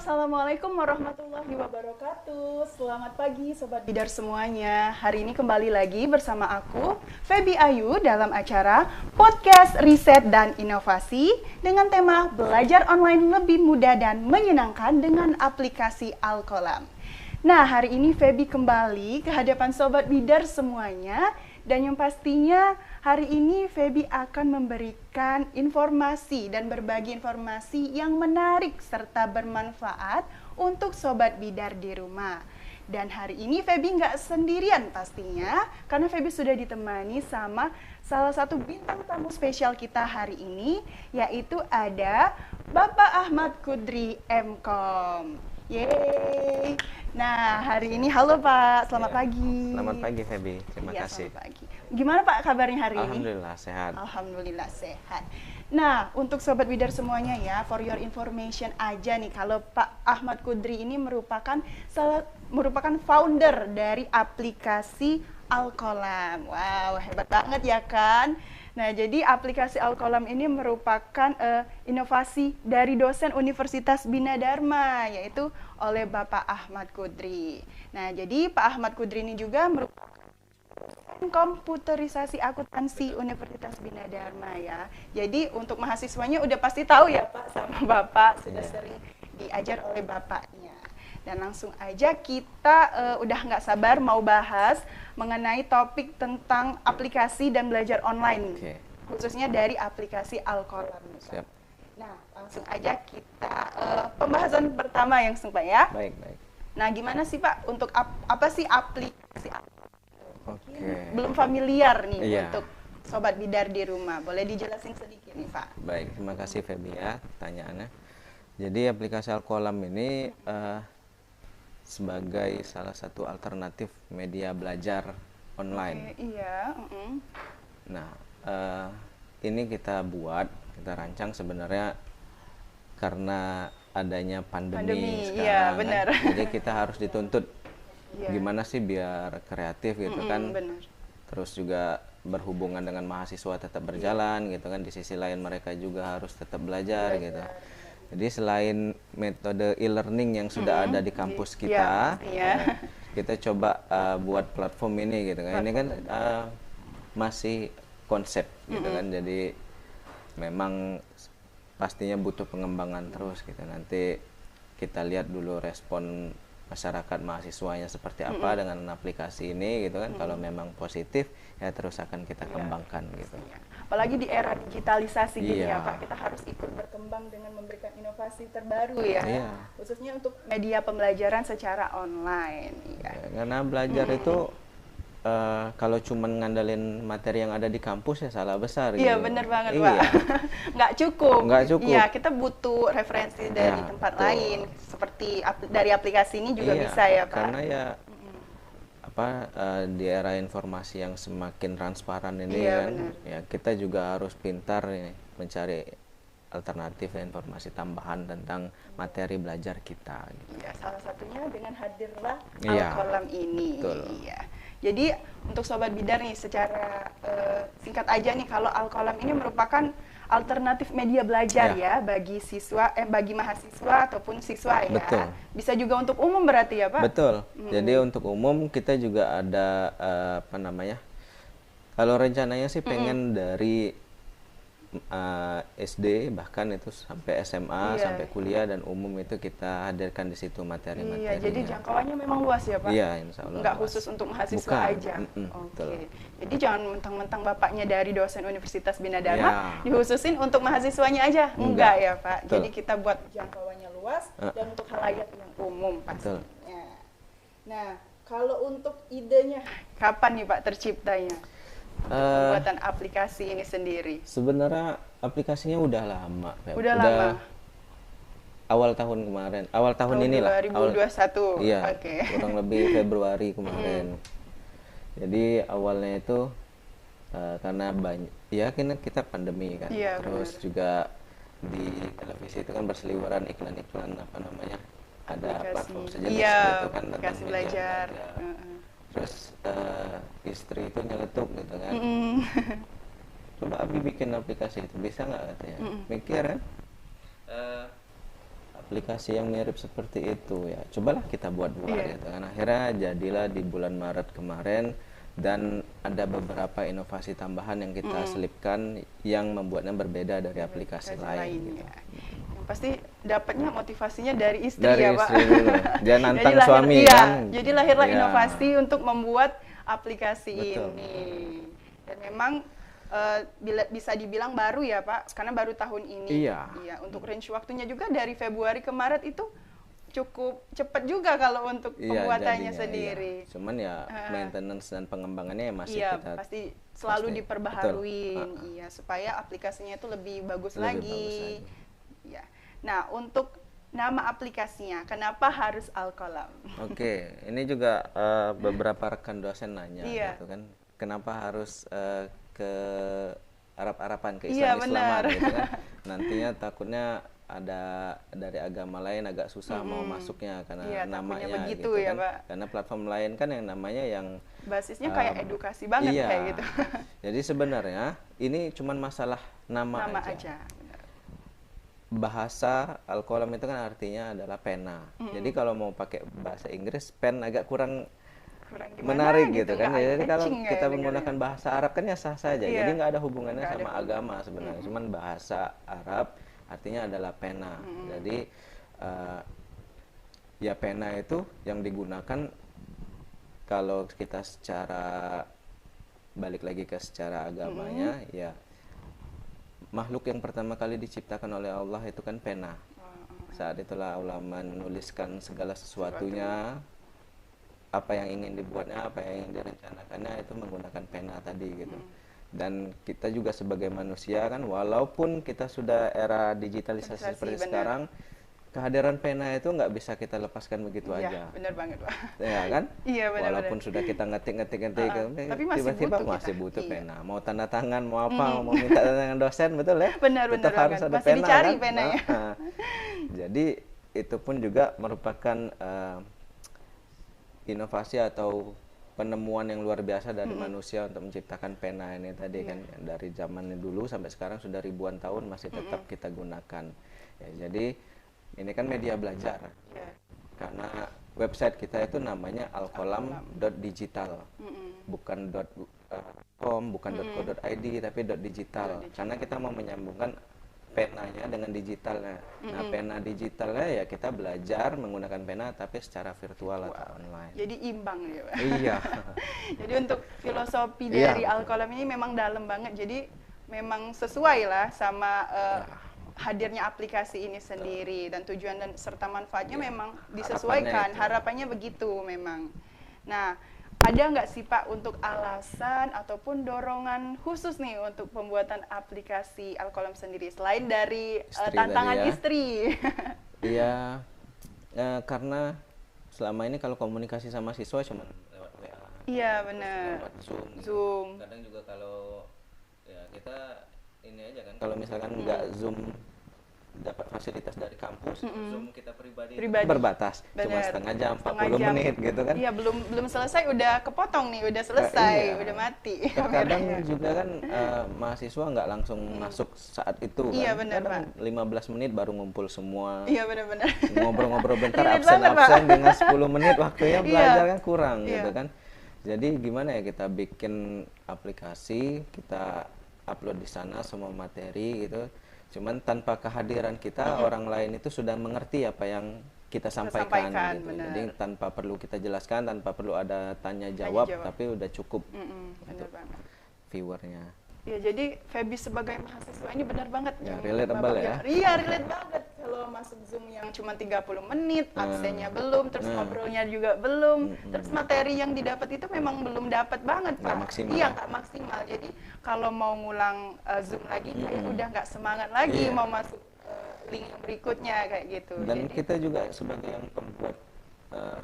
Assalamualaikum warahmatullahi wabarakatuh. Selamat pagi Sobat Bidar semuanya. Hari ini kembali lagi bersama aku, Feby Ayu, dalam acara Podcast Riset dan Inovasi dengan tema Belajar Online Lebih Mudah dan Menyenangkan dengan aplikasi Alkolam. Nah, hari ini Feby kembali ke hadapan Sobat Bidar semuanya. Dan yang pastinya hari ini Feby akan memberikan informasi dan berbagi informasi yang menarik serta bermanfaat untuk Sobat Bidar di rumah. Dan hari ini Feby nggak sendirian pastinya, karena Feby sudah ditemani sama salah satu bintang tamu spesial kita hari ini, yaitu ada Bapak Ahmad Kudri MKom. Yeay. Nah, hari ini halo Pak, selamat pagi. Selamat pagi Feby, terima kasih. Selamat pagi. Gimana Pak kabarnya hari ini? Alhamdulillah sehat. Alhamdulillah sehat. Nah, untuk Sobat Bidar semuanya ya, for your information aja nih, kalau Pak Ahmad Kudri ini merupakan founder dari aplikasi Alkolam. Wow, hebat banget ya kan? Nah, jadi aplikasi Alkolam ini merupakan inovasi dari dosen Universitas Bina Dharma, yaitu oleh Bapak Ahmad Kudri. Nah, jadi Pak Ahmad Kudri ini juga merupakan komputerisasi akuntansi Universitas Bina Dharma ya. Jadi untuk mahasiswanya udah pasti tahu ya Pak sama Bapak, sudah sering diajar oleh Bapaknya. Dan langsung aja kita udah nggak sabar mau bahas mengenai topik tentang aplikasi dan belajar online, khususnya dari aplikasi Alkolam. Siap. Nah, langsung aja kita pembahasan pertama yang Pak ya. Baik, baik. Nah, gimana sih Pak untuk apa sih aplikasi Alkolam? Belum familiar nih untuk Sobat Bidar di rumah. Boleh dijelasin sedikit nih Pak? Baik, terima kasih Feby ya pertanyaannya. Jadi aplikasi Alkolam ini sebagai salah satu alternatif media belajar online. Iya. Nah, ini kita rancang sebenarnya karena adanya pandemi sekarang. Iya, benar. Jadi kita harus dituntut gimana sih biar kreatif gitu kan. Benar. Terus juga berhubungan dengan mahasiswa tetap berjalan gitu kan. Di sisi lain mereka juga harus tetap belajar gitu. Jadi selain metode e-learning yang sudah ada di kampus kita, kita coba buat platform ini gitu kan. Ini kan masih konsep gitu kan. Jadi memang pastinya butuh pengembangan terus gitu. Nanti kita lihat dulu respon masyarakat mahasiswanya seperti apa dengan aplikasi ini gitu kan. Kalau memang positif ya terus akan kita kembangkan gitu. Apalagi di era digitalisasi gini ya Pak, kita harus ikut berkembang dengan memberikan inovasi terbaru ya. Khususnya untuk media pembelajaran secara online. Karena belajar itu kalau cuma ngandelin materi yang ada di kampus ya salah besar. Iya gitu. Bener banget Pak. Nggak cukup. Iya, kita butuh referensi dari tempat lain seperti dari aplikasi ini juga bisa ya Pak. Karena ya di era informasi yang semakin transparan ini ya kita juga harus pintar nih mencari alternatif informasi tambahan tentang materi belajar kita gitu. Ya, salah satunya dengan hadirlah Alkolam ini. Iya. Jadi untuk Sobat Bidar nih secara singkat aja nih, kalau Alkolam ini merupakan alternatif media belajar ya bagi bagi mahasiswa ataupun siswa ya. Betul. Bisa juga untuk umum berarti ya Pak? Betul. Jadi untuk umum kita juga ada kalau rencananya sih pengen dari SD bahkan itu sampai SMA sampai kuliah dan umum itu kita hadirkan di situ materi-materinya. Iya, jadi jangkauannya memang luas ya Pak? Iya, insya Allah. Nggak khusus untuk mahasiswa aja. Oke. Jadi jangan mentang-mentang bapaknya dari dosen Universitas Bina Dharma dikhususin untuk mahasiswanya aja. Enggak ya Pak. Jadi kita buat jangkauannya luas dan untuk halayak yang umum pastinya. Nah, kalau untuk idenya kapan nih Pak terciptanya? Pembuatan aplikasi ini sendiri. Sebenarnya aplikasinya udah lama. Udah lama. Awal tahun kemarin, awal tahun inilah. 2021. Iya. Kurang lebih Februari kemarin. Jadi awalnya itu karena kita pandemi kan. Terus juga di televisi itu kan berseliweran iklan-iklan ada platform sejenis gitu kan tentang belajar. Terus istri itu nyeletuk gitu kan. Coba Abi bikin aplikasi itu bisa nggak katanya. Mikir kan aplikasi yang mirip seperti itu ya cobalah kita buat-buat gitu kan. Akhirnya jadilah di bulan Maret kemarin, dan ada beberapa inovasi tambahan yang kita selipkan yang membuatnya berbeda dari aplikasi lain gitu. Ya. Yang pasti dapatnya motivasinya dari istri Dari ya Pak. istri dulu. Dia nantang jadi suami iya, kan. jadi lahirlah Iya. inovasi untuk membuat aplikasi Betul. ini. Dan memang bisa dibilang baru ya Pak, karena baru tahun ini. Iya. Untuk range waktunya juga dari Februari ke Maret itu cukup cepat juga kalau untuk pembuatannya jadinya, sendiri. iya. Cuman ya maintenance dan pengembangannya ya masih Iya, kita pasti selalu pasti, diperbaharui, betul. iya, supaya aplikasinya itu lebih bagus Lebih lagi. bagus lagi. Iya. Nah, untuk nama aplikasinya, kenapa harus Alkolam? Oke, ini juga beberapa rekan dosen nanya Iya. gitu kan, kenapa harus ke Arab-Araban, ke Iya, Islam-Islaman benar. gitu kan. Nantinya takutnya ada dari agama lain agak susah mau masuknya karena Iya, takutnya namanya begitu gitu ya, kan. Pak. Karena platform lain kan yang namanya yang Basisnya kayak edukasi banget iya. kayak gitu. Jadi sebenarnya ini cuman masalah nama Nama aja. aja. Benar. Bahasa Alkolam itu kan artinya adalah pena. Jadi kalau mau pakai bahasa Inggris, pen agak kurang Kurang gimana menarik gitu kan. nggak Jadi kalau eye-catching kita kayak menggunakan bahasa Arab kan ya sah saja. Iya. Jadi nggak ada hubungannya Nggak ada sama agama sebenarnya. Cuman bahasa Arab artinya adalah pena. Jadi ya pena itu yang digunakan kalau kita secara balik lagi ke secara agamanya ya makhluk yang pertama kali diciptakan oleh Allah itu kan pena. Saat itulah Allah menuliskan segala sesuatunya, apa yang ingin dibuatnya, apa yang ingin direncanakannya itu menggunakan pena tadi gitu. Dan kita juga sebagai manusia kan walaupun kita sudah era digitalisasi seperti benar. sekarang, kehadiran pena itu nggak bisa kita lepaskan begitu Iya, aja. benar banget, Pak. Ya kan? Iya, benar. Walaupun sudah kita ngetik, tapi masih tiba-tiba butuh masih kita. butuh Iya. pena. Mau tanda tangan, mau apa, mau minta tanda tangan dosen, betul ya? Benar, Tetap benar harus banget. ada Masih pena dicari kan? penanya. Nah, jadi itu pun juga merupakan inovasi atau penemuan yang luar biasa dari manusia untuk menciptakan pena ini tadi kan. Dari zaman dulu sampai sekarang sudah ribuan tahun masih tetap kita gunakan. Ya, jadi ini kan media belajar. Iya. Karena website kita itu namanya alkolam.digital, bukan .com, bukan .co.id, tapi .digital. Karena kita mau menyambungkan penanya dengan digitalnya. Nah, pena digitalnya ya kita belajar menggunakan pena tapi secara virtual atau online. Jadi imbang ya, Pak. Iya. Jadi untuk filosofi Iya, dari betul. Alkolam ini memang dalam banget. Jadi memang sesuai lah sama hadirnya aplikasi ini sendiri, dan tujuan dan serta manfaatnya memang disesuaikan. Harapannya begitu memang. Nah, ada nggak sih Pak untuk alasan ataupun dorongan khusus nih untuk pembuatan aplikasi Alkolam sendiri selain dari Istri tantangan tadi ya. istri? Iya, karena selama ini kalau komunikasi sama siswa cuma lewat WA. Iya benar. Lewat Zoom. Zoom. Kadang juga kalau ya kita ini aja kan kalau misalkan nggak Zoom dapat fasilitas dari kampus, Zoom kita pribadi berbatas, cuma Bener. setengah jam, 40 Setengah jam. menit gitu kan. Iya, belum selesai udah kepotong nih, udah selesai, Iya. udah mati. Terkadang kameranya. juga kan mahasiswa nggak langsung masuk saat itu Iya, kan. bener, Kadang 15 menit baru ngumpul semua. Iya benar-benar. Ngobrol-ngobrol bentar, Relate banget, Pak. absen-absen dengan 10 menit waktunya Iya. belajar kan kurang Iya. gitu kan. Jadi gimana ya kita bikin aplikasi, kita upload di sana semua materi gitu. Cuman tanpa kehadiran kita orang lain itu sudah mengerti apa yang kita sampaikan gitu. benar. Jadi tanpa perlu kita jelaskan, tanpa perlu ada tanya jawab, tapi udah cukup Benar banget. viewernya. Ya, jadi Feby sebagai mahasiswa ini benar banget. Ya, yang relatable Bapak ya. bilang. Iya, relate banget. Kalau masuk Zoom yang cuma 30 menit, absennya belum, terus ngobrolnya juga belum, terus materi yang didapat itu memang belum dapat banget, Nggak Pak. maksimal. Iya, nggak maksimal. Jadi kalau mau ngulang Zoom lagi, kayak udah nggak semangat lagi Iya. mau masuk link yang berikutnya kayak gitu. Dan Jadi, kita juga sebagai yang pembuat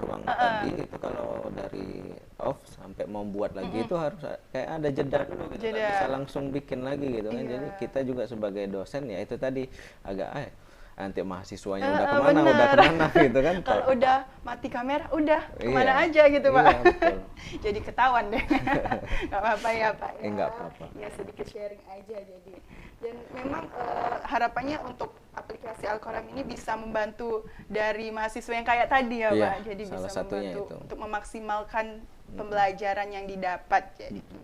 ruang tadi itu kalau dari off sampai mau buat lagi itu harus kayak ada jeda dulu gitu, nggak Jeda. bisa langsung bikin lagi gitu kan. Iya. Jadi kita juga sebagai dosen ya itu tadi agak nanti mahasiswanya bener. udah kemana gitu kan. kalau udah mati kamera, udah kemana Iya. aja gitu, Pak. Iya, betul. Jadi ketahuan deh. Nggak apa-apa ya, Pak. Ya. Nggak apa-apa. Ya sedikit sharing aja jadi. Dan memang harapannya untuk aplikasi Alkolam ini bisa membantu dari mahasiswa yang kayak tadi ya Iya, Pak. Jadi salah bisa satunya membantu itu. untuk memaksimalkan pembelajaran yang didapat. Jadi gitu.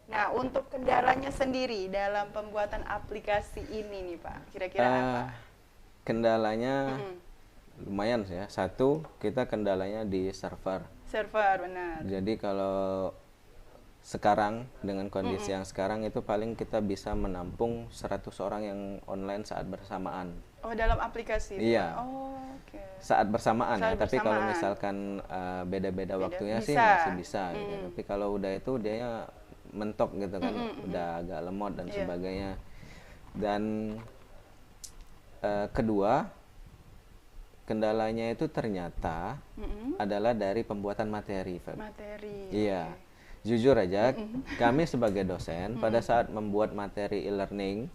Nah, untuk kendalanya sendiri dalam pembuatan aplikasi ini nih Pak, kira-kira apa? Kendalanya lumayan sih ya. Satu, kita kendalanya di server. Server, benar. Jadi kalau sekarang dengan kondisi yang sekarang itu paling kita bisa menampung 100 orang yang online saat bersamaan. Oh, dalam aplikasi itu, Iya. Pak? Oh, oke. Saat bersamaan Saat ya, tapi kalau bersamaan. misalkan beda-beda waktunya sih bisa. masih bisa gitu. Tapi kalau udah itu dia mentok gitu kan, udah agak lemot dan Iya. sebagainya. Dan kedua, kendalanya itu ternyata adalah dari pembuatan materi, Feb. Materi. Iya. Jujur aja, kami sebagai dosen pada saat membuat materi e-learning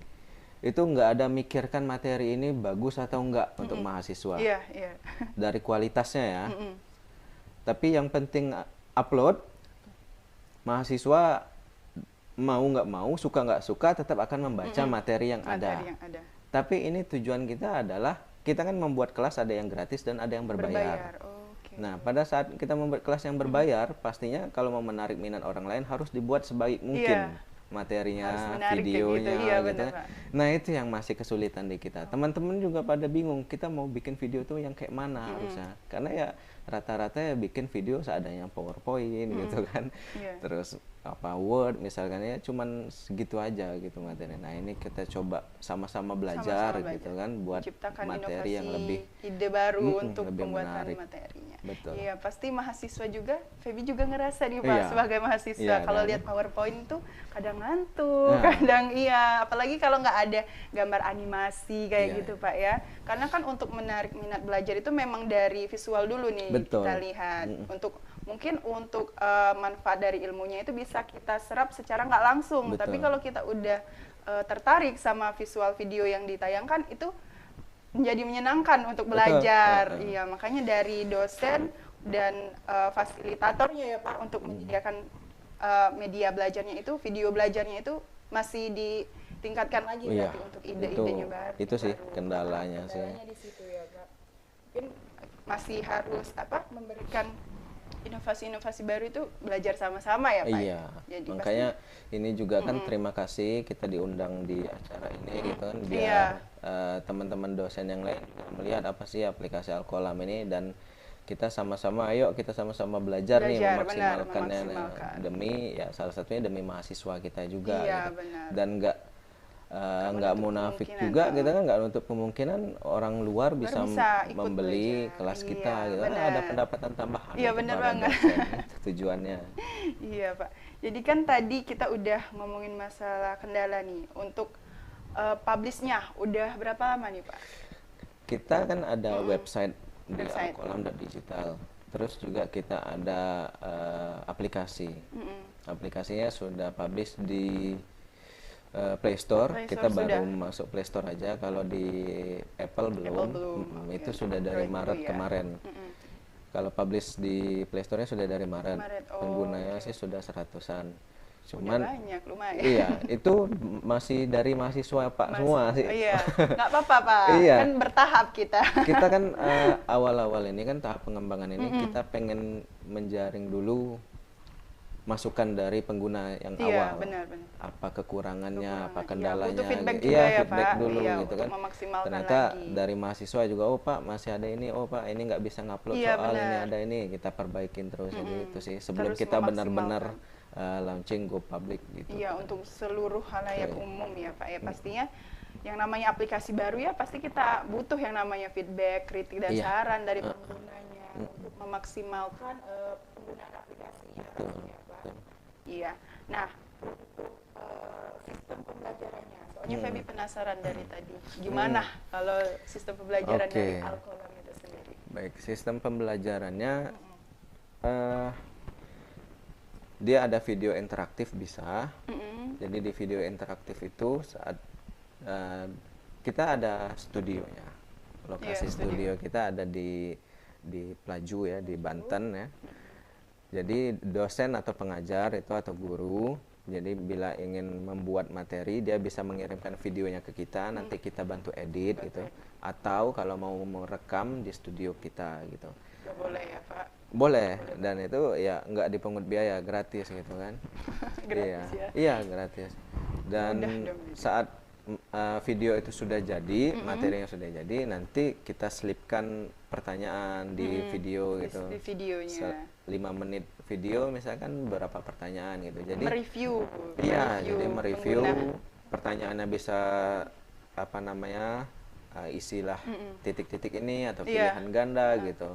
itu nggak ada mikirkan materi ini bagus atau enggak untuk mahasiswa. Iya, iya. Dari kualitasnya ya. Tapi yang penting upload, mahasiswa mau nggak mau, suka nggak suka tetap akan membaca materi yang ada. Materi yang ada. Tapi ini tujuan kita adalah kita kan membuat kelas ada yang gratis dan ada yang berbayar. Oke. Nah, pada saat kita membuat kelas yang berbayar, pastinya kalau mau menarik minat orang lain harus dibuat sebaik mungkin Iya. materinya, Harus menarik kayak videonya, gitu. Iya, gitu benar, kan. Pak. Nah, itu yang masih kesulitan di kita. Teman-teman juga pada bingung, kita mau bikin video tuh yang kayak mana harusnya. Karena ya rata-rata ya bikin video seadanya PowerPoint gitu kan. Iya. Terus apa Word misalkan ya cuman segitu aja gitu materi. Nah, ini kita coba sama-sama belajar Sama-sama gitu kan buat menciptakan materi yang inovasi, lebih ide baru untuk lebih pembuatan menarik. materinya. Betul. Iya, pasti mahasiswa juga, Feby juga ngerasa nih Pak, Iya. sebagai mahasiswa Iya, kalau kan? lihat PowerPoint tuh kadang ngantuk, Nah. kadang iya, apalagi kalau nggak ada gambar animasi kayak Iya, gitu Pak ya. Karena kan untuk menarik minat belajar itu memang dari visual dulu nih Betul. kita lihat. Mungkin untuk manfaat dari ilmunya itu bisa kita serap secara nggak langsung. Betul. Tapi kalau kita udah tertarik sama visual video yang ditayangkan itu menjadi menyenangkan untuk belajar. Iya, makanya dari dosen dan fasilitatornya ya Pak untuk menyediakan media belajarnya itu, video belajarnya itu masih ditingkatkan lagi Iya, berarti untuk ide-idenya baru. itu sih kendalanya sih. Kendalanya di situ ya Pak. Mungkin masih harus memberikan inovasi-inovasi baru itu belajar sama-sama ya Pak. Iya, Jadi makanya ini juga kan terima kasih kita diundang di acara ini gitu kan biar Iya. teman-teman dosen yang lain juga melihat apa sih aplikasi Alkolam ini dan kita sama-sama kita sama-sama belajar nih Belajar, memaksimalkannya benar, memaksimalkan. demi ya salah satunya demi mahasiswa kita juga Iya, gitu. benar. Dan nggak munafik kemungkinan, juga kita kan nggak nutup kemungkinan orang luar bisa bisa ikut membeli belajar. kelas Iya, kita gitu kan benar. ada pendapatan tambahan Iya, untuk benar para banget. dosen. Itu tujuannya. Iya Pak. Jadi kan tadi kita udah ngomongin masalah kendala nih. Untuk publishnya udah berapa lama nih Pak? Kita kan ada website di Website. Alkolam.digital. Terus juga kita ada aplikasi. Aplikasinya sudah publish di Play Store. Play Kita Store baru sudah. masuk Play Store aja. Kalau di Apple belum. belum. Itu Oke. sudah dari Android Maret dulu ya. kemarin. Kalau publish di Play Store-nya sudah dari Maret. Maret, oh, Penggunanya oke. sih sudah 100-an. Udah Cuman banyak, lumayan. iya, itu masih dari mahasiswa Pak semua sih. Oh, iya, nggak apa-apa Pak. Iya. Kan bertahap kita. Kita kan awal-awal ini kan tahap pengembangan ini kita pengen menjaring dulu masukan dari pengguna yang Iya, awal. benar-benar. Apa kekurangannya, apa Iya, kendalanya. butuh feedback gitu. juga Iya, ya, feedback Pak. dulu Iya, gitu untuk kan. memaksimalkan Ternyata lagi. dari mahasiswa juga, oh Pak masih ada ini, oh Pak ini nggak bisa ngupload Iya, soal ini benar. ada ini, kita perbaikin terus jadi itu sih. Sebelum Terus kita benar-benar memaksimalkan. launching go public gitu. Iya, untuk seluruh halayak Oke. umum ya Pak ya. Pastinya yang namanya aplikasi baru ya pasti kita butuh yang namanya feedback, kritik dan Iya. saran dari penggunanya untuk memaksimalkan penggunaan aplikasinya. Betul, Ya, Pak. betul. Iya. Nah, untuk sistem pembelajarannya. Soalnya Feby penasaran dari tadi. Gimana kalau sistem pembelajaran Oke. dari Alkolam itu sendiri? Baik, sistem pembelajarannya dia ada video interaktif bisa. Jadi di video interaktif itu saat kita ada studionya. Lokasi Iya, studio kita ada di Pelaju ya, di Banten ya. Jadi dosen atau pengajar itu atau guru Jadi bila ingin membuat materi, dia bisa mengirimkan videonya ke kita, nanti kita bantu edit gitu. Atau kalau mau merekam di studio kita gitu. Nggak boleh ya Pak? Boleh, dan itu ya nggak dipungut biaya, gratis gitu kan. Gratis ya? Iya, gratis. Dan Mudah dong. saat video itu sudah jadi, materinya sudah jadi, nanti kita selipkan pertanyaan di video gitu. Di videonya. 5 menit video misalkan berapa pertanyaan gitu. Jadi Mereview. iya, jadi mereview pengguna. pertanyaannya bisa apa namanya isilah titik-titik ini atau Iya. pilihan ganda gitu.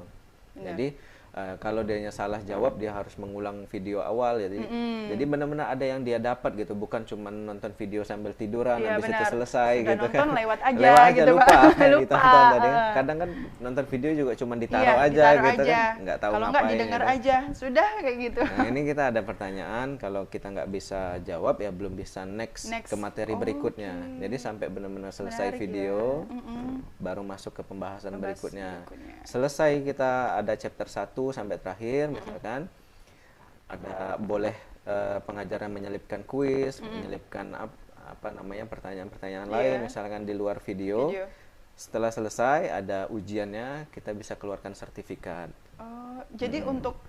Benar. Jadi kalau dianya salah jawab dia harus mengulang video awal jadi benar-benar ada yang dia dapat gitu, bukan cuma nonton video sambil tiduran Iya, habis itu benar. selesai Sudah gitu nonton kan. lewat aja Lewat aja gitu, lupa Pak. apa yang Lupa. ditonton tadi. Kadang kan nonton video juga cuma ditaruh Iya, aja ditaruh gitu aja. kan, nggak tahu Kalau ngapain. nggak didengar gitu. aja, sudah kayak gitu. Nah, ini kita ada pertanyaan, kalau kita nggak bisa jawab ya belum bisa next ke materi berikutnya. Jadi sampai benar-benar selesai Menarik video, baru masuk ke pembahasan berikutnya. Selesai kita ada chapter 1 sampai terakhir misalkan. Ada boleh pengajaran menyelipkan kuis, menyelipkan apa namanya pertanyaan-pertanyaan lain misalkan di luar video. Setelah selesai ada ujiannya, kita bisa keluarkan sertifikat. Oh, jadi untuk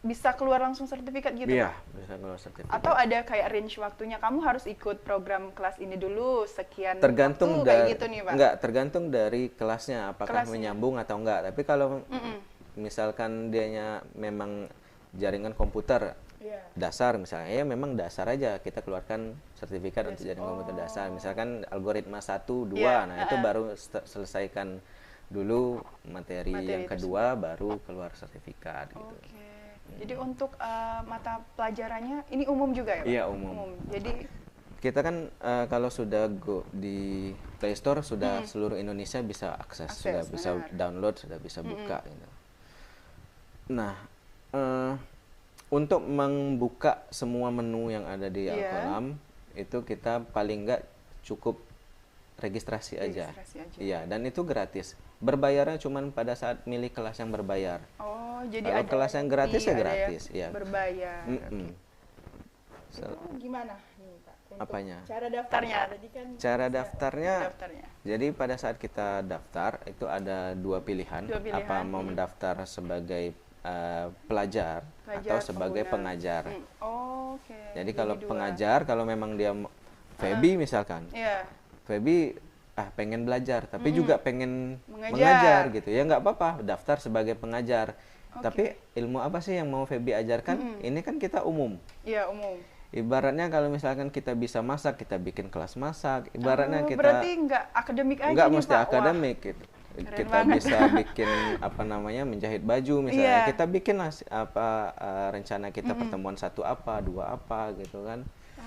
bisa keluar langsung sertifikat gitu, Iya, Pak? bisa keluar sertifikat. Atau ada kayak range waktunya, kamu harus ikut program kelas ini dulu sekian Tergantung waktu, kayak gitu nih, Pak? Enggak, tergantung dari kelasnya apakah Kelasnya. menyambung atau enggak. Tapi kalau misalkan dianya memang jaringan komputer Iya. dasar misalnya, ya memang dasar aja kita keluarkan sertifikat untuk jaringan komputer dasar. Misalkan algoritma 1, 2, nah itu baru selesaikan dulu materi yang kedua baru keluar sertifikat gitu. Oke. Jadi untuk mata pelajarannya ini umum juga ya, Pak? Iya, umum. Jadi Kita kan kalau sudah go di Play Store sudah seluruh Indonesia bisa akses, sudah bisa download, sudah bisa buka gitu. Nah, untuk membuka semua menu yang ada di Alkolam itu kita paling enggak cukup registrasi aja. Iya, dan itu gratis. Berbayarnya cuma pada saat milih kelas yang berbayar. oh, jadi Kalau ada kelas yang gratis ya ada gratis, yang ya. berbayar. Itu gimana nih, Pak? Untuk Apanya? cara daftarnya tadi kan. Cara daftarnya, Daftarnya. jadi pada saat kita daftar itu ada dua pilihan. Apa mau mendaftar sebagai pelajar atau sebagai pengajar. Oke. Jadi kalau pengajar, kalau memang dia Feby misalkan, Feby pengen belajar tapi juga pengen mengajar gitu ya, nggak apa-apa daftar sebagai pengajar. Tapi ilmu apa sih yang mau Feby ajarkan? Ini kan kita umum. Iya, umum. Ibaratnya kalau misalkan kita bisa masak, kita bikin kelas masak. Ibaratnya kita berarti nggak akademik aja nggak nih, mesti Pak. akademik gitu. Kita bisa bikin apa namanya menjahit baju misalnya. Kita bikin rencana kita pertemuan 1 apa, 2 apa gitu kan.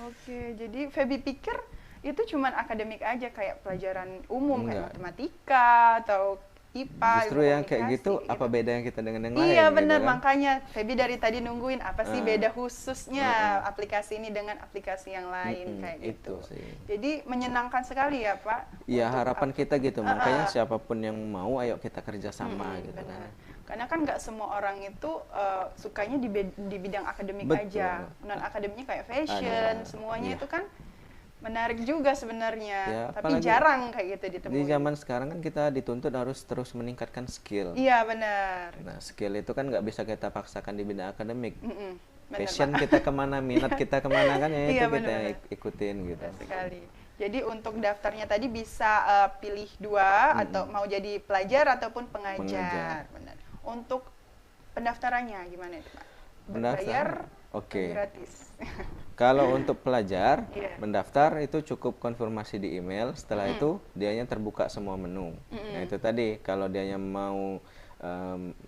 Oke, jadi Feby pikir itu cuman akademik aja kayak pelajaran umum kayak matematika atau IPA. Justru yang kayak gitu, apa beda yang kita dengan yang lain? Iya benar, gitu kan? Makanya Feby dari tadi nungguin apa sih beda khususnya aplikasi ini dengan aplikasi yang lain kayak gitu. Sih. Jadi menyenangkan sekali ya, Pak. Iya, harapan kita gitu. Makanya siapapun yang mau, ayo kita kerjasama gitu kan. Karena kan nggak semua orang itu sukanya di bidang akademik aja. Non akademiknya kayak fashion, semuanya itu kan menarik juga sebenarnya, Ya, tapi jarang kayak gitu ditemukan. Di zaman sekarang kan kita dituntut harus terus meningkatkan skill. Iya benar. Nah, skill itu kan nggak bisa kita paksakan di bidang akademik. Benar, Passion kita kemana, minat kita kemana kan ya itu Iya, kita ikutin gitu. Benar sekali. Jadi untuk daftarnya tadi bisa pilih 2 atau mau jadi pelajar ataupun pengajar. Benar. Untuk pendaftarannya gimana itu, Pak? Berbayar? Oke. Gratis. Kalau untuk pelajar mendaftar itu cukup konfirmasi di email. Setelah itu dianya terbuka semua menu. Nah itu tadi kalau dianya mau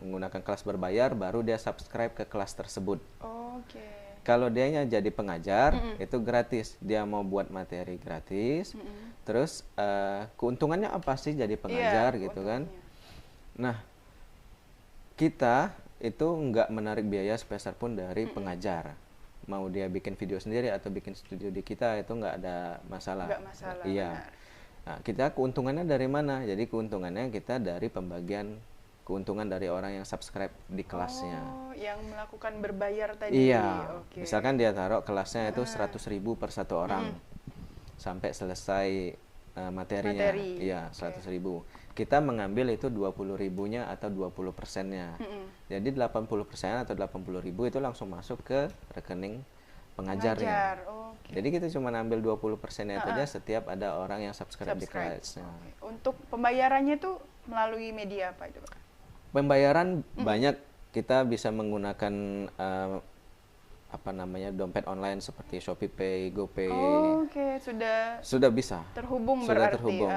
menggunakan kelas berbayar, baru dia subscribe ke kelas tersebut. Oke. Kalau dianya jadi pengajar itu gratis. Dia mau buat materi gratis. Terus keuntungannya apa sih jadi pengajar gitu kan? Nah kita itu nggak menarik biaya sepeser pun dari pengajar. Mau dia bikin video sendiri atau bikin studio di kita itu nggak ada masalah. Nggak masalah. Iya. Benar. Nah, kita keuntungannya dari mana? Jadi keuntungannya kita dari pembagian keuntungan dari orang yang subscribe di kelasnya. Oh, yang melakukan berbayar tadi. Iya, Oke. misalkan dia taruh kelasnya itu 100.000 per satu orang sampai selesai materinya. Materi. Iya, 100.000. Kita mengambil itu 20.000-nya atau 20%-nya. Jadi 80% atau 80.000 itu langsung masuk ke rekening pengajarnya. Oke. Jadi kita cuma ambil 20%-nya itu aja setiap ada orang yang subscribe di kelasnya. Oke. Untuk pembayarannya itu melalui media apa itu, Pak? Pembayaran banyak, kita bisa menggunakan dompet online seperti ShopeePay, GoPay. Oke, Sudah bisa. terhubung Sudah berarti. terhubung.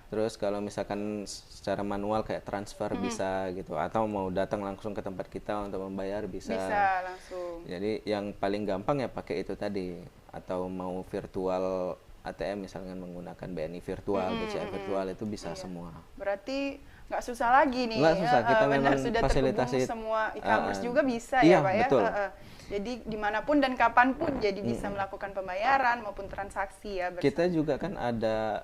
Terus kalau misalkan secara manual kayak transfer bisa gitu, atau mau datang langsung ke tempat kita untuk membayar bisa. Bisa langsung. Jadi yang paling gampang ya pakai itu tadi, atau mau virtual ATM misalkan menggunakan BNI virtual, BCA virtual itu bisa semua. Berarti nggak susah lagi nih. Nggak susah, kita benar, memang sudah fasilitasi. terhubung semua e-commerce juga bisa Iya, ya, Pak betul. ya. Jadi dimanapun dan kapanpun jadi bisa melakukan pembayaran maupun transaksi ya. Kita juga kan ada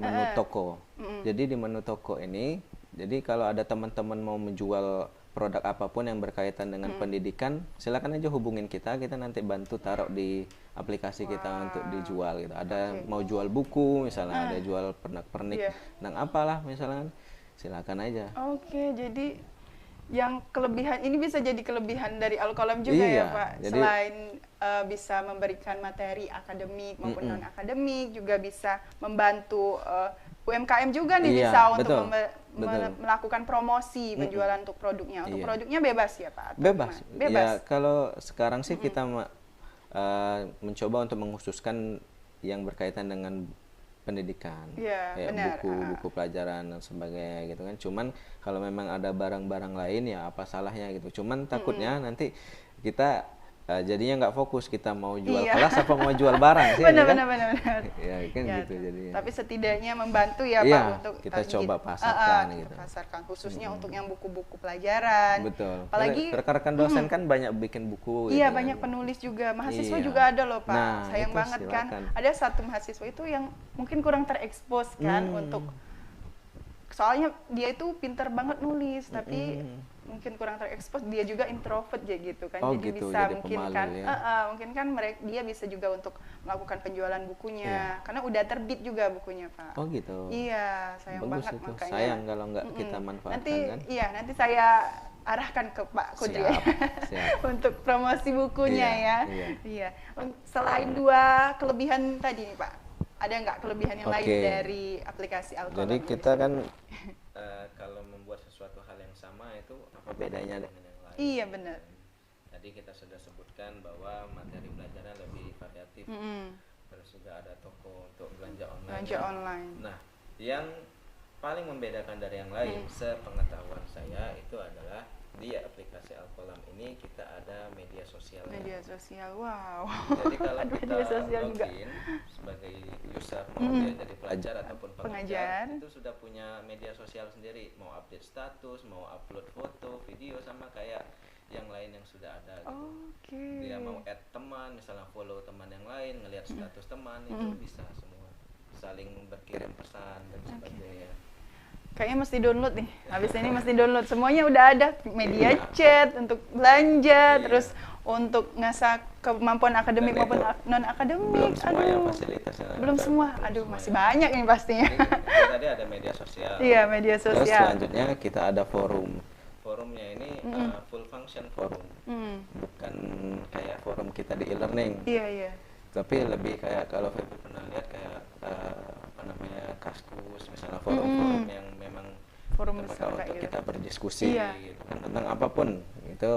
menu toko. Jadi di menu toko ini, jadi kalau ada teman-teman mau menjual produk apapun yang berkaitan dengan pendidikan, silakan aja hubungin kita nanti bantu taruh di aplikasi kita untuk dijual gitu. Ada mau jual buku misalnya, ada jual pernak-pernik, tentang apalah misalnya, silakan aja. Oke, jadi yang kelebihan ini bisa jadi kelebihan dari Al-Qalam juga ya, Iya, Pak. jadi- Selain bisa memberikan materi akademik maupun non akademik, juga bisa membantu UMKM juga nih, Iya, bisa untuk betul, betul. melakukan promosi penjualan untuk produknya. Untuk Iya. produknya bebas ya, Pak? Atau Bebas. gimana? Bebas. Ya kalau sekarang sih kita mencoba untuk mengkhususkan yang berkaitan dengan pendidikan, Iya, kayak benar. buku pelajaran dan sebagainya gitu kan. Cuman kalau memang ada barang-barang lain ya apa salahnya gitu. Cuman takutnya nanti kita jadinya nggak fokus, kita mau jual Iya. kelas apa mau jual barang sih, benar, kan? benar. Ya kan Ya, gitu jadinya. Tapi setidaknya membantu ya, Iya, Pak, untuk kita target. coba pasarkan Kita gitu. pasarkan khususnya untuk yang buku-buku pelajaran. Betul. Apalagi rekan-rekan dosen kan banyak bikin buku. iya, gitu kan. banyak penulis juga, mahasiswa Iya. juga ada loh, Pak. Nah, Sayang itu banget kan. silakan. Ada satu mahasiswa itu yang mungkin kurang terekspos kan untuk, soalnya dia itu pinter banget nulis, tapi mungkin kurang terekspos, dia juga introvert ya gitu kan. Oh, jadi gitu, bisa jadi mungkin pemalu kan ya. mungkin kan dia bisa juga untuk melakukan penjualan bukunya, Iya. karena udah terbit juga bukunya, Pak. Oh gitu. Iya, sayang Bagus banget itu. makanya. Sayang kalau nggak kita manfaatkan Nanti kan. iya, nanti saya arahkan ke Pak Kudri ya. Siap, siap. untuk promosi bukunya Iya, ya. iya. Iya. Selain dua kelebihan tadi nih, Pak, ada nggak kelebihan yang lain Oke. dari aplikasi Al-Qalam? Jadi kita kan kalau membuat sesuatu hal yang sama itu apa bedanya dengan yang lain? Iya, benar. Tadi kita sudah sebutkan bahwa materi belajarnya lebih variatif. Terus juga ada toko untuk belanja online. Belanja online. Nah, yang paling membedakan dari yang lain, sepengetahuan saya itu adalah di aplikasi Al-Qalam ini kita ada media sosialnya. Media sosial, wow. Jadi kalau Ada kita media sosial juga. login sebagai user, mau dia jadi pelajar ataupun pengajar, Pengajar. itu sudah punya media sosial sendiri, mau update status, mau upload foto, video, sama kayak yang lain yang sudah ada gitu. Oke. Dia mau add teman, misalnya follow teman yang lain, ngelihat status teman, itu bisa semua, saling berkirim pesan dan sebagainya. Kayaknya mesti download nih. Habis ini mesti download. Semuanya udah ada. Media chat untuk belanja, terus untuk ngasah kemampuan akademik Dan maupun itu non akademik. belum semua yang Aduh. fasilitasnya. Belum semua. Aduh, masih banyak ini pastinya. Itu tadi ada media sosial. Iya, media Terus sosial. selanjutnya kita ada forum. Forumnya ini full function forum, bukan kayak forum kita di e-learning. Iya, iya. Tapi lebih kayak kalau Feby pernah lihat kayak Kaskus, misalnya forum-forum yang memang Forum tempat besar kayak untuk gitu. kita berdiskusi Iya. gitu kan, tentang apapun itu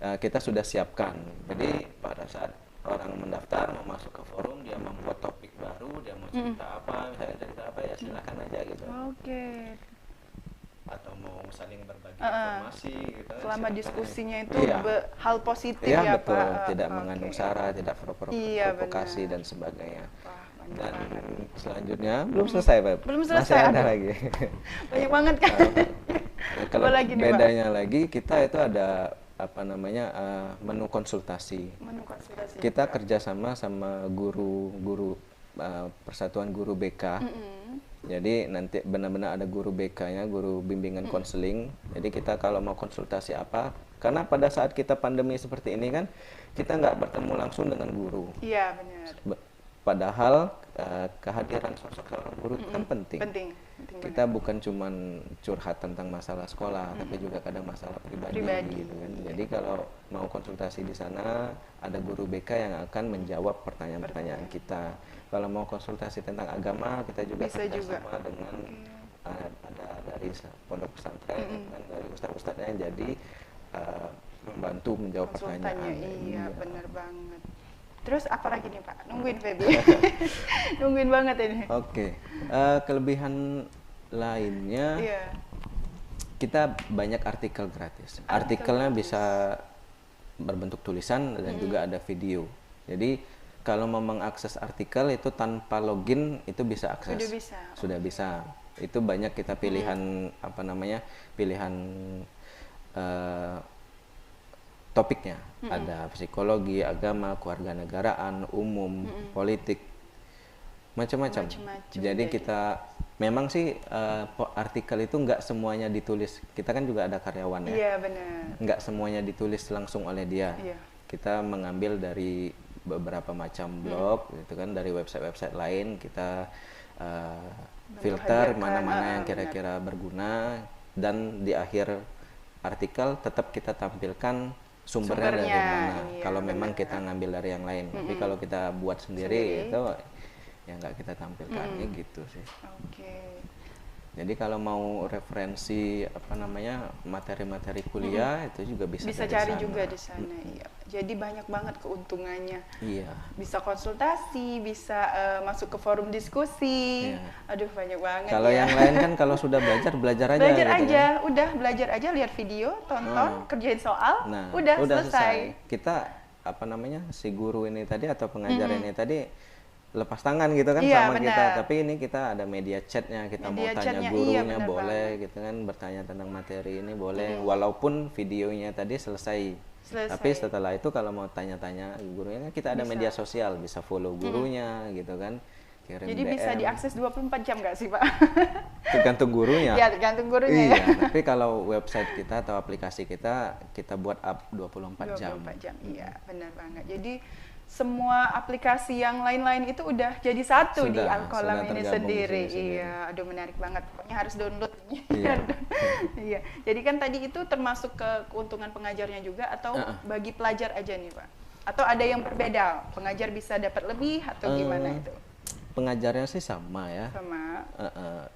kita sudah siapkan. Jadi pada saat orang mendaftar mau masuk ke forum, dia membuat topik baru, dia mau cerita apa, misalnya cerita apa ya silakan aja gitu. Oke. Atau mau saling berbagi informasi gitu. Selama silakan diskusinya aja. itu Iya. hal positif Iya, ya, betul, Pak. tidak Oke. mengandung sara, tidak Iya, provokasi benar. dan sebagainya. Wah, banyak Dan banget. selanjutnya belum selesai, Pak. Belum Masih selesai, ada aduh. lagi. Banyak banget kan. Kalau Apa lagi nih, Pak? bedanya lagi kita itu ada menu konsultasi. Menu konsultasi. Kita kerjasama sama guru Persatuan Guru BK. Jadi nanti benar-benar ada guru BK-nya, guru bimbingan konseling. Jadi kita kalau mau konsultasi apa, karena pada saat kita pandemi seperti ini kan, kita nggak bertemu langsung dengan guru. Iya, benar. Padahal kehadiran sosok seorang guru itu kan penting. Penting Kita bukan cuman curhat tentang masalah sekolah, tapi juga kadang masalah pribadi. Gitu kan. Jadi kalau mau konsultasi di sana, ada guru BK yang akan menjawab pertanyaan-pertanyaan kita. Kalau mau konsultasi tentang agama, kita juga Bisa kerjasama dengan ada dari pondok pesantren, dan dari ustadz-ustadznya yang jadi membantu menjawab pertanyaan. Iya, benar banget. Terus apa lagi nih Pak? Nungguin Feby. Nungguin banget ini. Oke. Kelebihan lainnya, kita banyak artikel gratis. Artikelnya bisa berbentuk tulisan dan juga ada video. Jadi kalau mau mengakses artikel itu tanpa login itu bisa akses. Sudah bisa. Itu banyak kita pilihan pilihan topiknya. Ada psikologi, agama, kewarganegaraan, umum, politik, macam-macam. Jadi kita memang sih artikel itu nggak semuanya ditulis. Kita kan juga ada karyawan ya. Iya, benar. Nggak semuanya ditulis langsung oleh dia. Iya. Kita mengambil dari beberapa macam blog, gitu kan, dari website-website lain kita filter mana-mana yang kira-kira berguna, dan di akhir artikel tetap kita tampilkan sumbernya dari mana. Kalau memang kita ngambil dari yang lain, tapi kalau kita buat sendiri itu ya nggak kita tampilkan, gitu sih. Jadi kalau mau referensi materi-materi kuliah itu juga bisa cari juga di sana. Iya. Jadi banyak banget keuntungannya. Iya. Bisa konsultasi, bisa masuk ke forum diskusi. Iya. Aduh, banyak banget. Kalau yang lain kan kalau sudah belajar aja. Belajar gitu aja, kan? Udah belajar aja, lihat video, tonton, kerjain soal, udah selesai. Kita si guru ini tadi atau pengajar ini tadi lepas tangan gitu kan sama kita, tapi ini kita ada media chatnya, kita mau tanya gurunya boleh gitu kan, bertanya tentang materi ini boleh, walaupun videonya tadi selesai. Tapi setelah itu kalau mau tanya-tanya gurunya kan kita ada media sosial, bisa follow gurunya gitu kan, kirim jadi DM. Bisa diakses 24 jam nggak sih Pak? Tergantung gurunya. Ya, tergantung gurunya. Iya, tapi kalau website kita atau aplikasi kita buat up 24 jam. 24 jam, iya benar banget. Jadi semua aplikasi yang lain-lain itu udah jadi satu di Alkolam ini sendiri. Iya, aduh menarik banget. Pokoknya harus download. Iya. Iya. Jadi kan tadi itu termasuk ke keuntungan pengajarnya juga atau bagi pelajar aja nih Pak? Atau ada yang berbeda? Pengajar bisa dapat lebih atau gimana itu? Pengajarnya sih sama ya. Sama.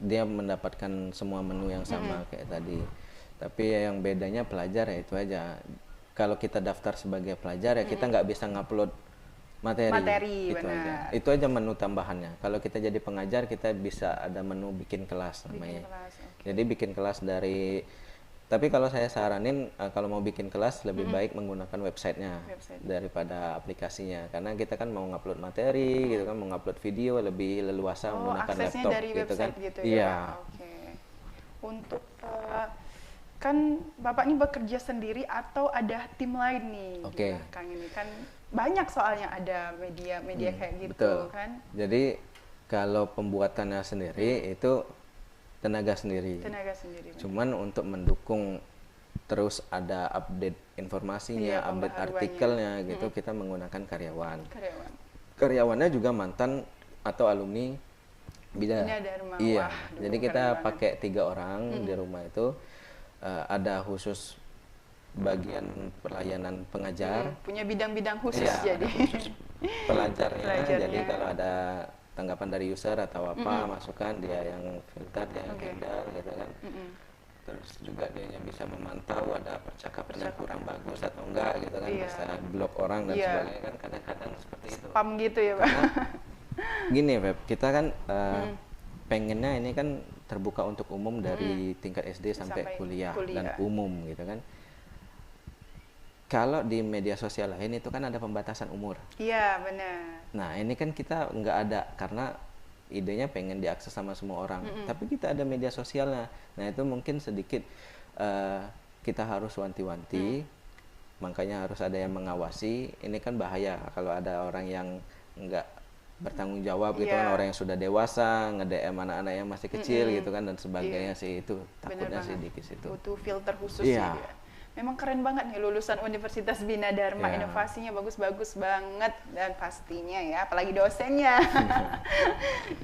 Dia mendapatkan semua menu yang sama kayak tadi. Tapi yang bedanya pelajar ya itu aja. Kalau kita daftar sebagai pelajar ya kita nggak bisa ngupload materi itu aja. Itu aja menu tambahannya. Kalau kita jadi pengajar kita bisa ada menu bikin kelas namanya. Jadi bikin kelas tapi kalau saya saranin kalau mau bikin kelas lebih baik menggunakan websitenya daripada aplikasinya, karena kita kan mau ngupload materi gitu kan, mau ngupload video lebih leluasa menggunakan laptop dari gitu kan. Gitu iya. Untuk kan Bapak ini bekerja sendiri atau ada tim lain nih di belakang ini kan banyak soalnya ada media kayak gitu. Betul. Kan. Jadi kalau pembuatannya sendiri itu tenaga sendiri. Cuman untuk mendukung terus ada update informasinya, update artikelnya gitu kita menggunakan karyawan. Karyawannya juga mantan atau alumni Bina Dharma. Iya. Jadi kita pakai 3 orang di rumah itu. Ada khusus bagian pelayanan pengajar, punya bidang-bidang khusus jadi khusus pelajarnya. Jadi kalau ada tanggapan dari user atau apa masukan dia yang filter, dia yang handle gitu kan. Terus juga dia yang bisa memantau ada percakapan yang kurang bagus atau enggak gitu kan, bisa blok orang dan sebagainya kan, kadang-kadang seperti itu. Spam gitu ya Pak. Gini Feb, kita kan pengennya ini kan terbuka untuk umum dari tingkat SD sampai kuliah dan umum gitu kan. Kalau di media sosial lain itu kan ada pembatasan umur. Iya benar. Nah ini kan kita nggak ada karena idenya pengen diakses sama semua orang. Tapi kita ada media sosialnya. Nah itu mungkin sedikit kita harus wanti-wanti. Makanya harus ada yang mengawasi. Ini kan bahaya kalau ada orang yang nggak bertanggung jawab gitu kan, orang yang sudah dewasa nge-DM anak-anak yang masih kecil gitu kan dan sebagainya sih, itu takutnya sih di situ. Butuh filter khusus ya. Memang keren banget nih lulusan Universitas Bina Dharma, inovasinya bagus-bagus banget dan pastinya ya, apalagi dosennya.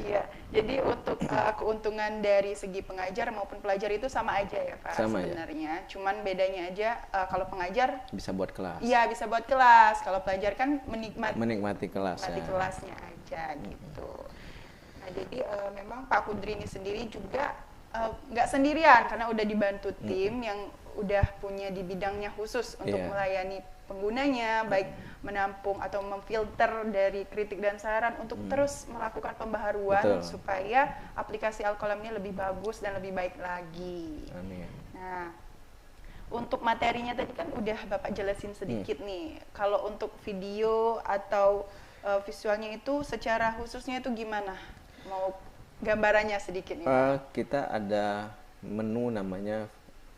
Iya, jadi untuk keuntungan dari segi pengajar maupun pelajar itu sama aja ya Pak sebenarnya. Cuman bedanya aja kalau pengajar bisa buat kelas. Iya, bisa buat kelas. Kalau pelajar kan menikmati kelas. Menikmati kelasnya aja gitu. Nah, jadi memang Pak Kudri ini sendiri juga nggak sendirian karena udah dibantu tim yang udah punya di bidangnya khusus untuk melayani penggunanya, baik menampung atau memfilter dari kritik dan saran untuk terus melakukan pembaharuan supaya aplikasi Alkolam ini lebih bagus dan lebih baik lagi. Amin. Nah, untuk materinya tadi kan udah Bapak jelasin sedikit nih. Kalau untuk video atau visualnya itu secara khususnya itu gimana? Mau gambarannya sedikit nih. Kita ada menu namanya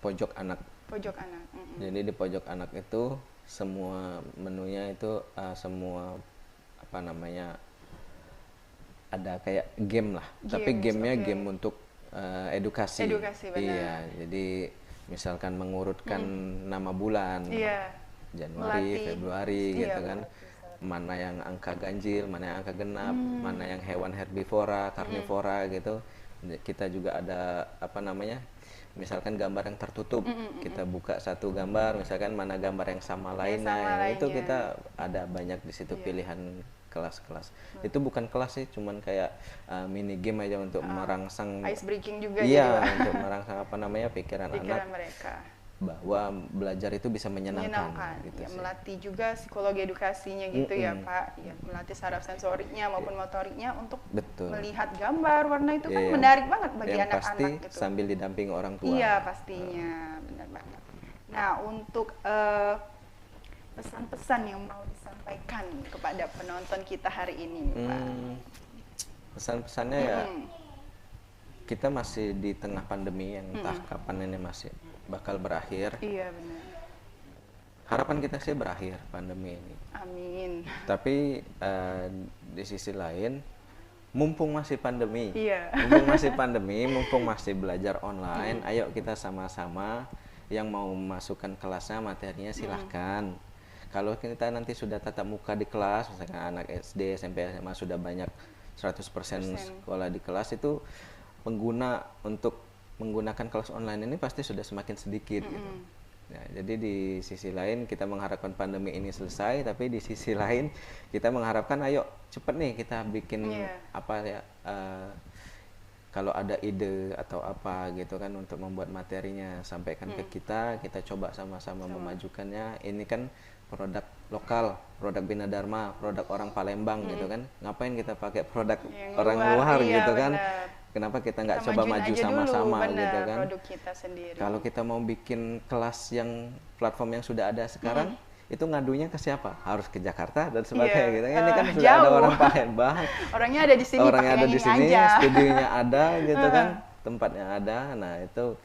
pojok anak. Pojok anak. Jadi di pojok anak itu semua menunya itu semua apa namanya ada kayak game lah. Tapi gamenya game untuk edukasi. Edukasi benar. Iya, jadi misalkan mengurutkan nama bulan, Januari, Februari gitu kan. Mana yang angka ganjil, mana yang angka genap, mana yang hewan herbivora, karnivora gitu. Kita juga ada apa namanya? Misalkan gambar yang tertutup, kita buka satu gambar, misalkan mana gambar yang sama lainnya, itu kita ada banyak di situ pilihan kelas-kelas. Itu bukan kelas sih, cuman kayak mini game aja untuk merangsang ice breaking juga. Iya, untuk merangsang apa namanya pikiran anak mereka bahwa belajar itu bisa menyenangkan gitu ya, melatih juga psikologi edukasinya gitu ya Pak, ya, melatih saraf sensoriknya maupun motoriknya untuk melihat gambar warna itu kan menarik banget bagi anak-anak pasti gitu. Sambil didampingi orang tua. Iya pastinya, benar banget. Nah untuk pesan-pesan yang mau disampaikan kepada penonton kita hari ini Pak. Pesan-pesannya ya kita masih di tengah pandemi yang entah kapan ini masih bakal berakhir. Iya benar. Harapan kita sih berakhir pandemi ini. Amin. Tapi di sisi lain, mumpung masih pandemi, mumpung masih belajar online, ayo kita sama-sama yang mau masukkan kelasnya materinya silahkan. Kalau kita nanti sudah tatap muka di kelas, misalkan anak SD, SMP, SMA sudah banyak 100% sekolah di kelas, itu pengguna untuk menggunakan kelas online ini pasti sudah semakin sedikit gitu. Ya, jadi di sisi lain kita mengharapkan pandemi ini selesai, tapi di sisi lain kita mengharapkan ayo cepet nih kita bikin apa ya, kalau ada ide atau apa gitu kan untuk membuat materinya, sampaikan ke kita coba sama-sama memajukannya. Ini kan produk lokal, produk Bina Dharma, produk orang Palembang gitu kan, ngapain kita pakai produk orang luar gitu kan. Kenapa kita nggak coba maju sama-sama gitu kan? Kalau kita mau bikin kelas yang platform yang sudah ada sekarang, itu ngadunya ke siapa? Harus ke Jakarta dan sebagainya gitu. Ini kan sudah ada orang Palembang. Orangnya ada di sini. Orangnya ada di sini, studionya ada gitu kan, tempatnya ada. Nah itu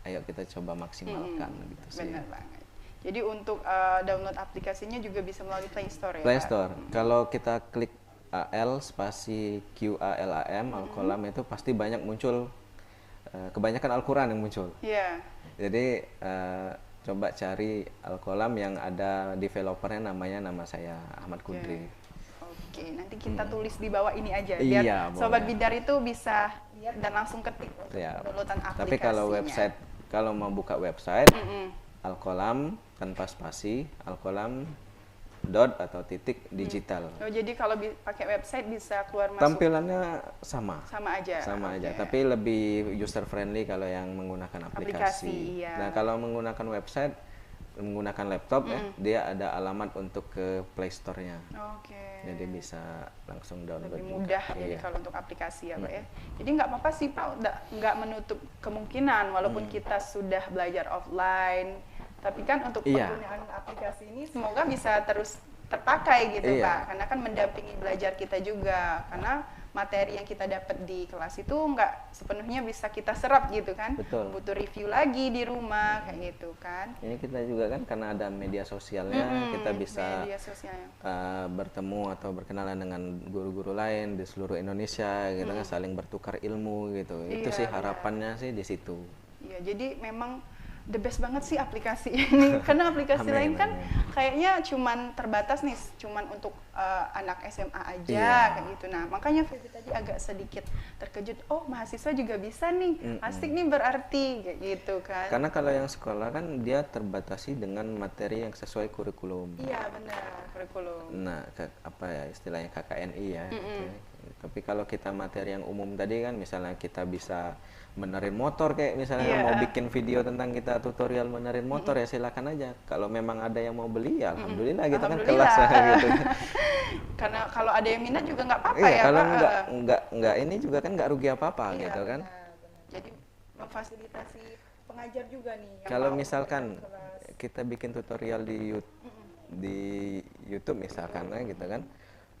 ayo kita coba maksimalkan gitu sih. Benar banget. Jadi untuk download aplikasinya juga bisa melalui Play Store ya? Play Store. Kalau kita klik AL spasi QALAM Alkolam itu pasti banyak muncul, kebanyakan Al-Quran yang muncul. Jadi coba cari Alkolam yang ada developernya nama saya Ahmad Kudri. Oke, nanti kita tulis di bawah ini aja biar Sobat Bidar itu bisa lihat dan langsung ketik downloadan aplikasinya. Tapi kalau mau buka website Alkolam tanpa spasi, Alkolam atau titik digital. Oh, jadi kalau pakai website bisa keluar masuk. Tampilannya sama aja. Tapi lebih user friendly kalau yang menggunakan aplikasi. Nah, kalau menggunakan website, menggunakan laptop dia ada alamat untuk ke Play Store-nya. Jadi bisa langsung download. Lebih mudah jadi kalau untuk aplikasi ya Pak ya. Jadi nggak apa-apa sih Pak, nggak menutup kemungkinan walaupun kita sudah belajar offline. Tapi kan untuk penggunaan aplikasi ini semoga bisa terus terpakai gitu Pak, karena kan mendampingi belajar kita juga, karena materi yang kita dapat di kelas itu nggak sepenuhnya bisa kita serap gitu kan. Betul. Butuh review lagi di rumah kayak gitu kan. Ini kita juga kan karena ada media sosialnya, kita bisa Media sosialnya. bertemu atau berkenalan dengan guru-guru lain di seluruh Indonesia gitu kan, saling bertukar ilmu gitu. Itu Iya, sih harapannya sih di situ. Iya, jadi memang the best banget sih aplikasi ini. Karena aplikasi lain kan kayaknya cuman terbatas nih, cuman untuk anak SMA aja kayak gitu. Nah, makanya Feby tadi agak sedikit terkejut. Oh, mahasiswa juga bisa nih. Asik nih berarti kayak gitu kan. Karena kalau yang sekolah kan dia terbatasi dengan materi yang sesuai kurikulum. Iya, benar, kurikulum. Nah, apa ya istilahnya KKNI ya. Gitu ya. Tapi kalau kita materi yang umum tadi kan, misalnya kita bisa benerin motor kayak misalnya mau bikin video tentang kita tutorial benerin motor ya silakan aja. Kalau memang ada yang mau beli ya alhamdulillah gitu kan kelas gitu. Karena kalau ada yang minat juga nggak apa-apa iya, ya kalau Pak. enggak ini juga kan nggak rugi apa-apa gitu kan. Benar. Jadi memfasilitasi pengajar juga nih. Kalau misalkan kita bikin tutorial di YouTube misalkan gitu kan,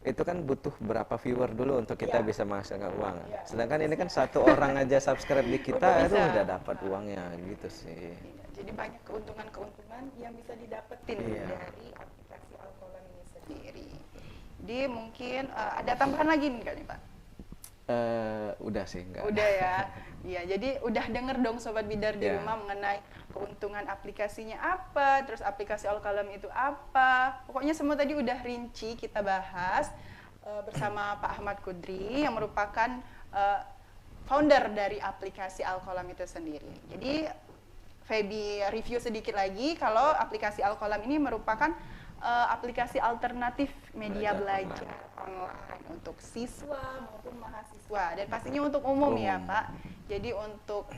itu kan butuh berapa viewer dulu untuk kita bisa menghasilkan uang. Sedangkan ini kan satu orang aja subscribe di kita itu udah dapat uangnya gitu sih. Jadi banyak keuntungan-keuntungan yang bisa didapetin dari aplikasi Alkolam ini sendiri. Jadi mungkin ada tambahan lagi nih Pak? Udah sih enggak. Udah ya. Iya, jadi udah denger dong Sobat Bidar di rumah mengenai keuntungan aplikasinya apa, terus aplikasi Alkalam itu apa. Pokoknya semua tadi udah rinci kita bahas bersama Pak Ahmad Kudri yang merupakan founder dari aplikasi Alkalam itu sendiri. Jadi Feby review sedikit lagi kalau aplikasi Alkalam ini merupakan aplikasi alternatif media belajar online untuk siswa maupun mahasiswa dan pastinya untuk umum ya Pak. Jadi untuk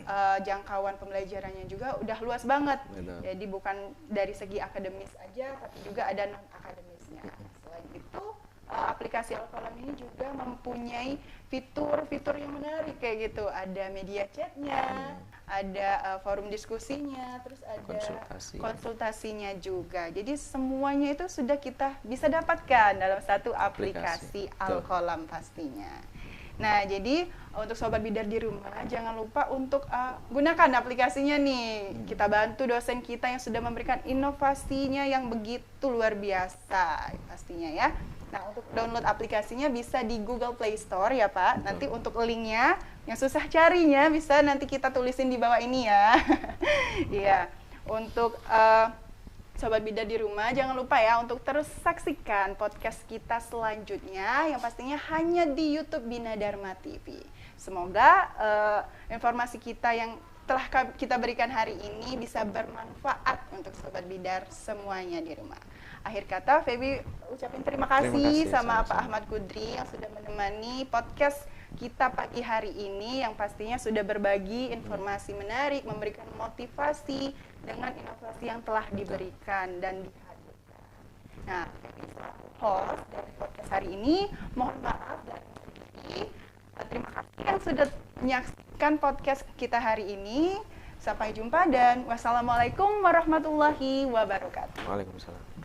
jangkauan pembelajarannya juga udah luas banget. Betul. Jadi bukan dari segi akademis aja tapi juga ada non akademisnya. Selain itu aplikasi Alkalam ini juga mempunyai fitur-fitur yang menarik kayak gitu. Ada media chatnya, ada forum diskusinya, terus ada konsultasinya juga. Jadi semuanya itu sudah kita bisa dapatkan dalam satu aplikasi Alkalam pastinya. Nah, jadi untuk Sobat Bidar di rumah jangan lupa untuk gunakan aplikasinya nih. Kita bantu dosen kita yang sudah memberikan inovasinya yang begitu luar biasa pastinya ya. Nah, untuk download aplikasinya bisa di Google Play Store ya Pak. Nanti untuk linknya yang susah carinya bisa nanti kita tulisin di bawah ini ya. Iya. Untuk Sobat Bidar di rumah jangan lupa ya untuk terus saksikan podcast kita selanjutnya yang pastinya hanya di YouTube Bina Dharma TV. Semoga informasi kita yang telah kita berikan hari ini bisa bermanfaat untuk Sobat Bidar semuanya di rumah. Akhir kata, Feby ucapin terima kasih sama Pak Ahmad Kudri yang sudah menemani podcast kita pagi hari ini yang pastinya sudah berbagi informasi menarik, memberikan motivasi dengan inovasi yang telah diberikan dan dihadirkan. Nah, host dari podcast hari ini, mohon maaf dan terima kasih yang sudah menyaksikan podcast kita hari ini. Sampai jumpa dan wassalamualaikum warahmatullahi wabarakatuh. Waalaikumsalam.